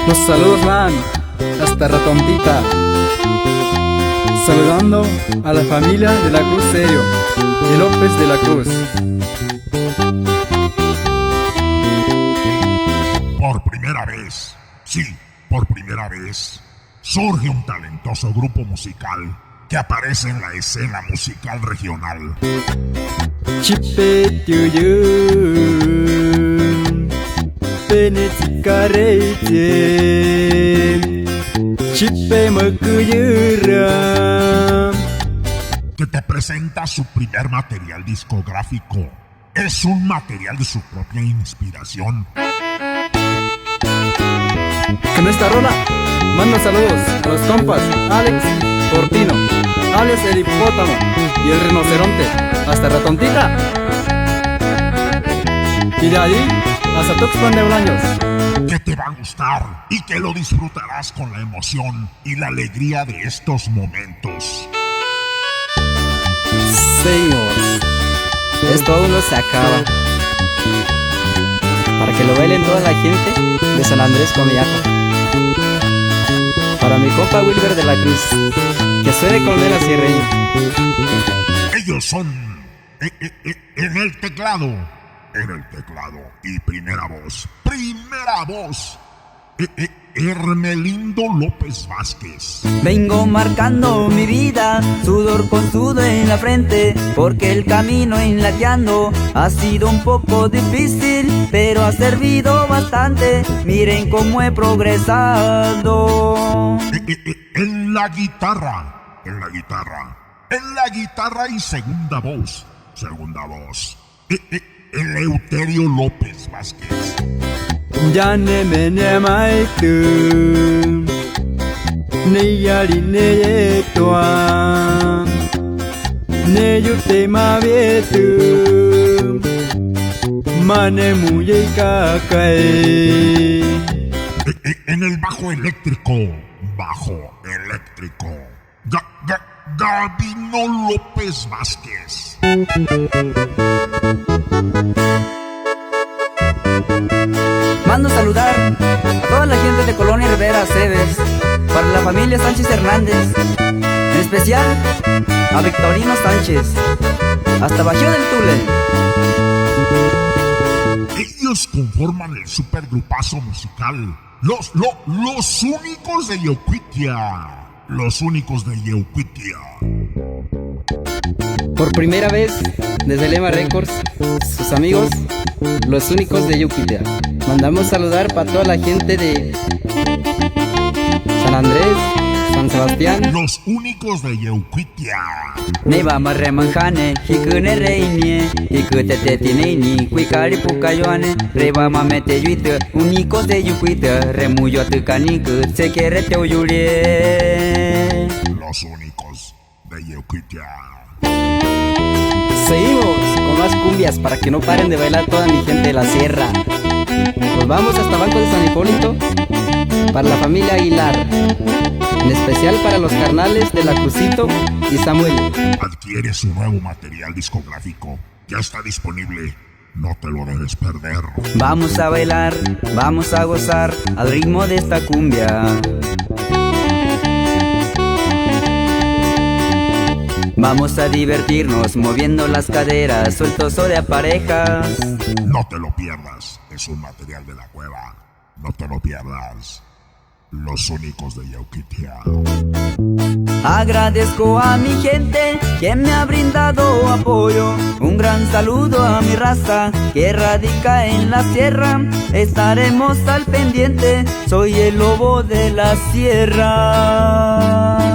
Los saludos van hasta Ratontita, saludando a la familia de la Cruz Serio y López de la Cruz. Por primera vez, sí, por primera vez, surge un talentoso grupo musical que aparece en la escena musical regional. Chipe tuyun, penetikareje, chipe makuyuram. Que te presenta su primer material discográfico. Es un material de su propia inspiración. Con esta rola mando saludos a los compas Alex Portino, Alex el hipopótamo y el rinoceronte hasta Ratontita, y de ahí hasta Tuxpan de Bolaños. Que te va a gustar y que lo disfrutarás con la emoción y la alegría de estos momentos. Seguimos. Esto aún no se acaba. Para que lo bailen toda la gente de San Andrés Comillaco. Para mi compa Wilber de la Cruz, que suene con Nena Sierreño. Ellos son en el teclado y primera voz, Hermelindo López Vázquez. Vengo marcando mi vida, sudor con sudor en la frente, porque el camino en la que ando ha sido un poco difícil, pero ha servido bastante. Miren cómo he progresado. En la guitarra y segunda voz, Eleuterio López Vázquez. Ya ne mene maitu, ne yari ne yetua, ne yute mabietu, mane muye kakai. En el bajo eléctrico, Gabino López Vázquez. Mando saludar a toda la gente de Colonia Rivera Aceves, para la familia Sánchez Hernández, en especial a Victorino Sánchez, hasta Bajío del Tule. Ellos conforman el supergrupazo musical Los únicos de Yeuquitia. Por primera vez, desde Lema Records, sus amigos, Los Únicos de Yeuquitia. Mandamos saludar para toda la gente de San Andrés, San Sebastián. Los Únicos de Yeuquitia. Neva marremanjane, hikune reinie, hikutetetineni, kuikari pukayoane, reba mamete yuite, Únicos de Yeuquitia, remuyo tucaniku, se quiere te oyurie. Los Únicos de Yeuquitia. Seguimos con más cumbias para que no paren de bailar toda mi gente de la sierra. Nos vamos hasta Banco de San Hipólito, para la familia Aguilar, en especial para los carnales de la Crucito y Samuel. Adquiere su nuevo material discográfico, ya está disponible, no te lo debes perder. Vamos a bailar, vamos a gozar al ritmo de esta cumbia. Vamos a divertirnos moviendo las caderas, sueltos o de a parejas. No te lo pierdas, es un material de la cueva. No te lo pierdas. Los Únicos de Yeuquitia. Agradezco a mi gente que me ha brindado apoyo. Un gran saludo a mi raza que radica en la sierra. Estaremos al pendiente, soy el lobo de la sierra.